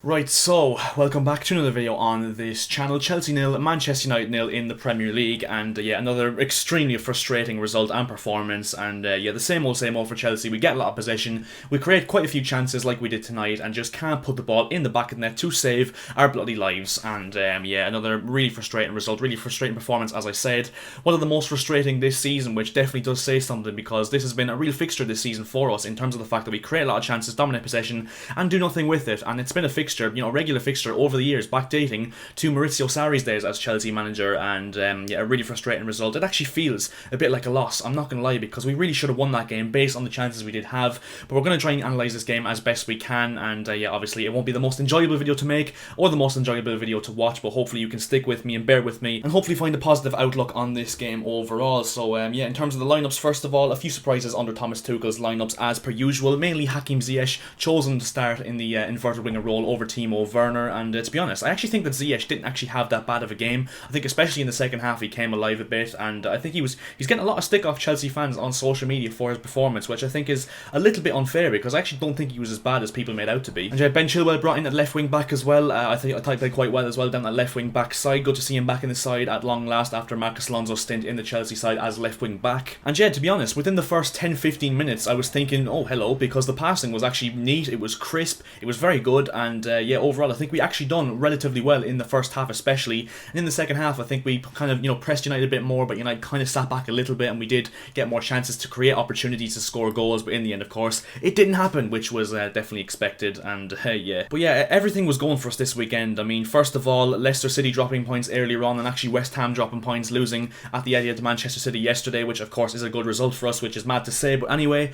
Right, so welcome back to another video on this channel. Chelsea nil, Manchester United nil in the Premier League, and yeah, another extremely frustrating result and performance. And yeah, the same old for Chelsea. We get a lot of possession, we create quite a few chances like we did tonight, and just can't put the ball in the back of the net to save our bloody lives. And yeah, another really frustrating result, really frustrating performance. As I said, one of the most frustrating this season, which definitely does say something, because this has been a real fixture this season for us in terms of the fact that we create a lot of chances, dominate possession, and do nothing with it. And it's been a fixture, a regular fixture over the years, backdating to Maurizio Sarri's days as Chelsea manager, and yeah, a really frustrating result. It actually feels a bit like a loss, I'm not going to lie, because we really should have won that game based on the chances we did have, but we're going to try and analyse this game as best we can, and yeah, obviously it won't be the most enjoyable video to make, or the most enjoyable video to watch, but hopefully you can stick with me and bear with me, and hopefully find a positive outlook on this game overall. So yeah, in terms of the lineups, first of all, a few surprises under Thomas Tuchel's lineups as per usual, mainly Hakim Ziyech chosen to start in the inverted winger role over Timo Werner, and to be honest, I actually think that Ziyech didn't actually have that bad of a game. I think especially in the second half he came alive a bit, and I think he's getting a lot of stick off Chelsea fans on social media for his performance, which I think is a little bit unfair, because I actually don't think he was as bad as people made out to be. And Ben Chilwell brought in at left wing back as well. I thought he played quite well as well down that left wing back side. Good to see him back in the side at long last after Marcus Alonso's stint in the Chelsea side as left wing back. And yeah, to be honest, within the first 10-15 minutes I was thinking, oh hello, because the passing was actually neat, it was crisp, it was very good, and yeah, overall I think we actually done relatively well in the first half especially, and in the second half I think we kind of pressed United a bit more, but United kind of sat back a little bit, and we did get more chances to create opportunities to score goals, but in the end of course it didn't happen, which was definitely expected. And yeah, but yeah, everything was going for us this weekend. I mean, first of all, Leicester City dropping points earlier on, and actually West Ham dropping points, losing at the Etihad to Manchester City yesterday, which of course is a good result for us, which is mad to say, but anyway.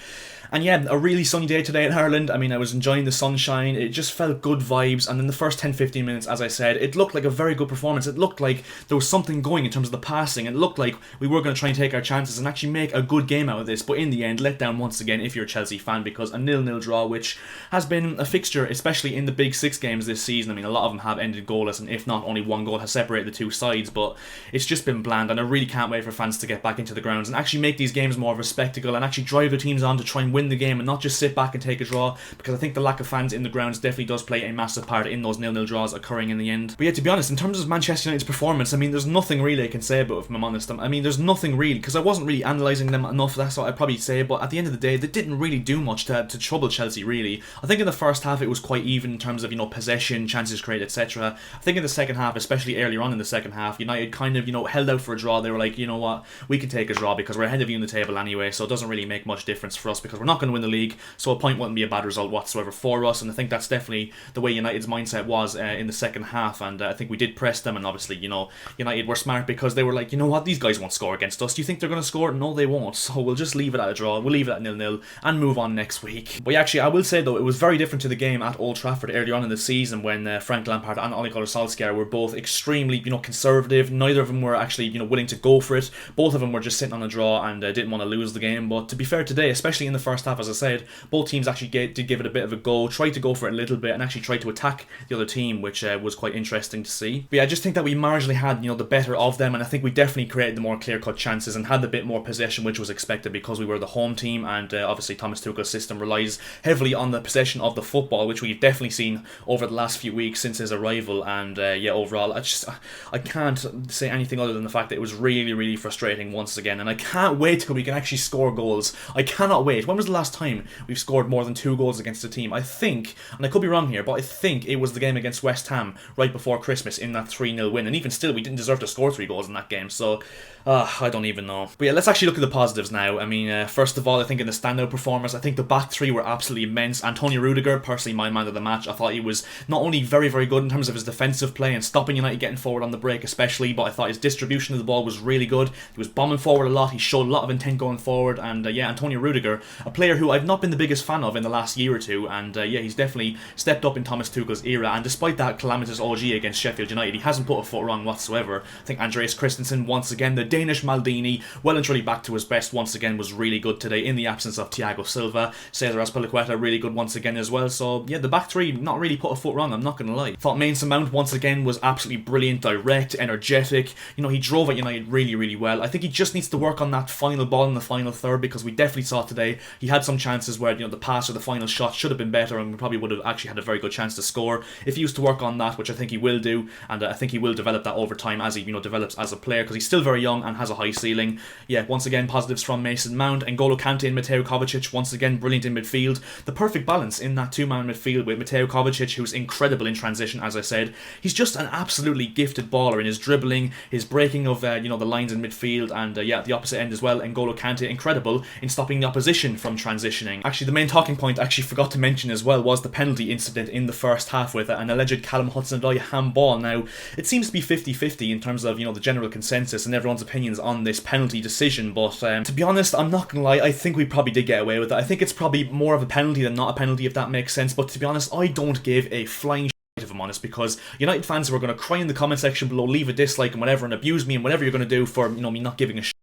And yeah, a really sunny day today in Ireland. I mean, I was enjoying the sunshine, it just felt good vibes, and in the first 10-15 minutes, as I said, it looked like a very good performance. It looked like there was something going in terms of the passing. It looked like we were going to try and take our chances and actually make a good game out of this, but in the end, let down once again if you're a Chelsea fan, because a 0-0 draw, which has been a fixture, especially in the big six games this season. I mean, a lot of them have ended goalless, and if not, only one goal has separated the two sides, but it's just been bland, and I really can't wait for fans to get back into the grounds and actually make these games more of a spectacle, and actually drive the teams on to try and win the game, and not just sit back and take a draw, because I think the lack of fans in the grounds definitely does play a massive part in those 0-0 draws occurring in the end. But yeah, to be honest, in terms of Manchester United's performance, I mean, there's nothing really I can say about it, if I'm honest. I mean, there's nothing really, because I wasn't really analysing them enough, that's what I'd probably say, but at the end of the day, they didn't really do much to trouble Chelsea, really. I think in the first half it was quite even in terms of, possession, chances created, etc. I think in the second half, especially earlier on in the second half, United kind of, held out for a draw. They were like, you know what, we can take a draw because we're ahead of you in the table anyway, so it doesn't really make much difference for us because we're not going to win the league, so a point wouldn't be a bad result whatsoever for us. And I think that's definitely the way United's mindset was in the second half, and I think we did press them, and obviously, United were smart because they were like, you know what, these guys won't score against us. Do you think they're going to score? No, they won't, so we'll just leave it at a draw, we'll leave it at 0-0 and move on next week. But yeah, actually, I will say though, it was very different to the game at Old Trafford earlier on in the season when Frank Lampard and Ole Gunnar Solskjaer were both extremely, conservative. Neither of them were actually, willing to go for it. Both of them were just sitting on a draw and didn't want to lose the game. But to be fair today, especially in the first half, as I said, both teams actually did give it a bit of a go, tried to go for it a little bit, and actually tried to attack the other team, which was quite interesting to see. But yeah, I just think that we marginally had, the better of them, and I think we definitely created the more clear-cut chances and had a bit more possession, which was expected because we were the home team, and obviously Thomas Tuchel's system relies heavily on the possession of the football, which we've definitely seen over the last few weeks since his arrival. And yeah, overall, I can't say anything other than the fact that it was really, really frustrating once again, and I can't wait till we can actually score goals. I cannot wait. When was the last time we've scored more than 2 goals against a team? I think, and I could be wrong here, but I think it was the game against West Ham right before Christmas in that 3-0 win, and even still we didn't deserve to score 3 goals in that game, so I don't even know. But yeah, let's actually look at the positives now. I mean, first of all, I think in the standout performers, I think the back three were absolutely immense. Antonio Rudiger, personally my man of the match. I thought he was not only very, very good in terms of his defensive play and stopping United getting forward on the break especially, but I thought his distribution of the ball was really good. He was bombing forward a lot, he showed a lot of intent going forward, and yeah, Antonio Rudiger, a player who I've not been the biggest fan of in the last year or two, and yeah, he's definitely stepped up in Thomas Tuchel's era, and despite that calamitous OG against Sheffield United, he hasn't put a foot wrong whatsoever. I think Andreas Christensen, once again, the Danish Maldini, well and truly back to his best once again, was really good today in the absence of Thiago Silva. Cesar Azpilicueta really good once again as well, so yeah, the back three not really put a foot wrong, I'm not going to lie. Thought Mason Mount once again was absolutely brilliant, direct, energetic, he drove at United really, really well. I think he just needs to work on that final ball in the final third, because we definitely saw today he had some chances where, the pass or the final shot should have been better, and we probably would have actually had a very good chance to score if he used to work on that, which I think he will do, and I think he will develop that over time as he, develops as a player, because he's still very young and has a high ceiling. Yeah, once again, positives from Mason Mount. N'Golo Kante and Mateo Kovacic, once again, brilliant in midfield. The perfect balance in that two-man midfield with Mateo Kovacic, who's incredible in transition, as I said. He's just an absolutely gifted baller in his dribbling, his breaking of, the lines in midfield, and the opposite end as well. N'Golo Kante, incredible in stopping the opposition from transitioning. Actually, the main talking point I actually forgot to mention as well was the penalty incident in the first half with an alleged Callum Hudson-Odoi handball. Now, it seems to be 50-50 in terms of, the general consensus and everyone's opinions on this penalty decision, but to be honest, I'm not gonna lie, I think we probably did get away with it. I think it's probably more of a penalty than not a penalty, if that makes sense, but to be honest, I don't give a flying if I'm honest, because United fans who are going to cry in the comment section below, leave a dislike and whatever, and abuse me and whatever you're going to do for, me not giving a shit.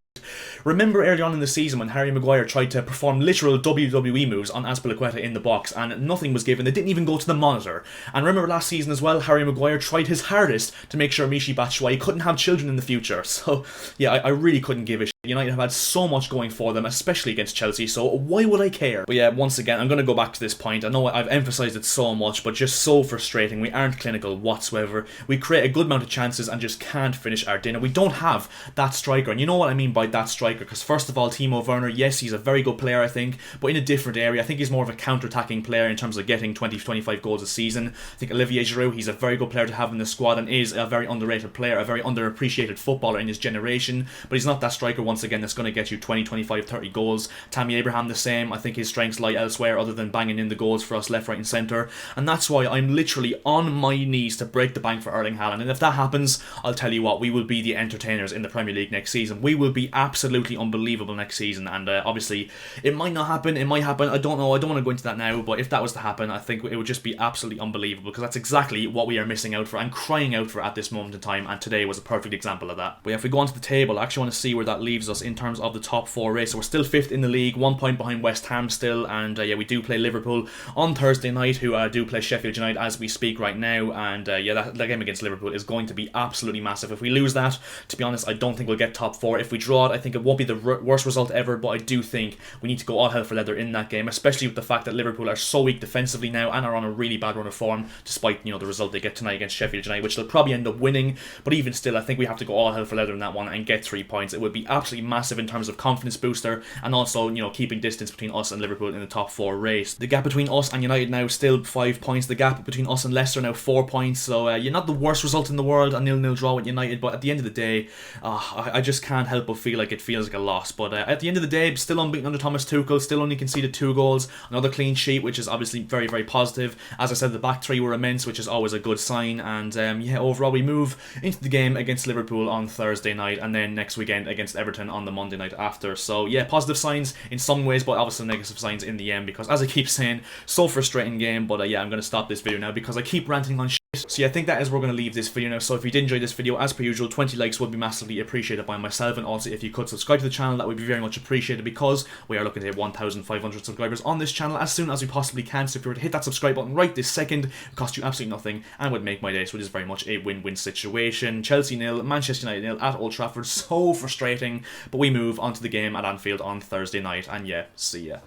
Remember early on in the season when Harry Maguire tried to perform literal WWE moves on Azpilicueta in the box and nothing was given, they didn't even go to the monitor. And remember last season as well, Harry Maguire tried his hardest to make sure Michy Batshuayi couldn't have children in the future. So yeah, I really couldn't give a shit. United have had so much going for them, especially against Chelsea, so why would I care? But yeah, once again, I'm going to go back to this point. I know I've emphasised it so much, but just so frustrating. We aren't clinical whatsoever. We create a good amount of chances and just can't finish our dinner. We don't have that striker, and you know what I mean by that striker, because first of all, Timo Werner, yes, he's a very good player, I think, but in a different area. I think he's more of a counter-attacking player in terms of getting 20-25 goals a season. I think Olivier Giroud, he's a very good player to have in the squad and is a very underrated player, a very underappreciated footballer in his generation, but he's not that striker, once again, that's going to get you 20, 25, 30 goals. Tammy Abraham the same. I think his strengths lie elsewhere other than banging in the goals for us left, right and centre, and that's why I'm literally on my knees to break the bank for Erling Haaland, and if that happens, I'll tell you what, we will be the entertainers in the Premier League next season. We will be absolutely unbelievable next season, and obviously it might not happen, it might happen, I don't know, I don't want to go into that now, but if that was to happen, I think it would just be absolutely unbelievable, because that's exactly what we are missing out for and crying out for at this moment in time, and today was a perfect example of that. But yeah, if we go onto the table, I actually want to see where that leaves us in terms of the top 4 race. So we're still 5th in the league, 1 point behind West Ham still, and yeah, we do play Liverpool on Thursday night, who do play Sheffield United as we speak right now, and yeah, that game against Liverpool is going to be absolutely massive. If we lose that, to be honest, I don't think we'll get top 4. If we draw it, I think it won't be the worst result ever, but I do think we need to go all hell for leather in that game, especially with the fact that Liverpool are so weak defensively now and are on a really bad run of form, despite, the result they get tonight against Sheffield United, which they'll probably end up winning, but even still, I think we have to go all hell for leather in that one and get 3 points. It would be absolutely massive in terms of confidence booster, and also, keeping distance between us and Liverpool in the top 4 race. The gap between us and United now still 5 points. The gap between us and Leicester now 4 points. So you're not the worst result in the world, a 0-0 draw with United, but at the end of the day, I just can't help but feel like it feels like a loss. But at the end of the day, still unbeaten under Thomas Tuchel, still only conceded 2 goals, another clean sheet, which is obviously very, very positive. As I said, the back 3 were immense, which is always a good sign. And yeah, overall, we move into the game against Liverpool on Thursday night, and then next weekend against Everton on the Monday night after. So yeah, positive signs in some ways, but obviously negative signs in the end, because as I keep saying, so frustrating game. But yeah, I'm going to stop this video now because I keep ranting on shit. So yeah, I think that is where we're going to leave this video now. So if you did enjoy this video, as per usual, 20 likes would be massively appreciated by myself, and also if you could subscribe to the channel, that would be very much appreciated, because we are looking to hit 1,500 subscribers on this channel as soon as we possibly can. So if you were to hit that subscribe button right this second, it would cost you absolutely nothing and would make my day, so it is very much a win-win situation. Chelsea 0, Manchester United 0 at Old Trafford. So frustrating, but we move on to the game at Anfield on Thursday night, and yeah, see ya.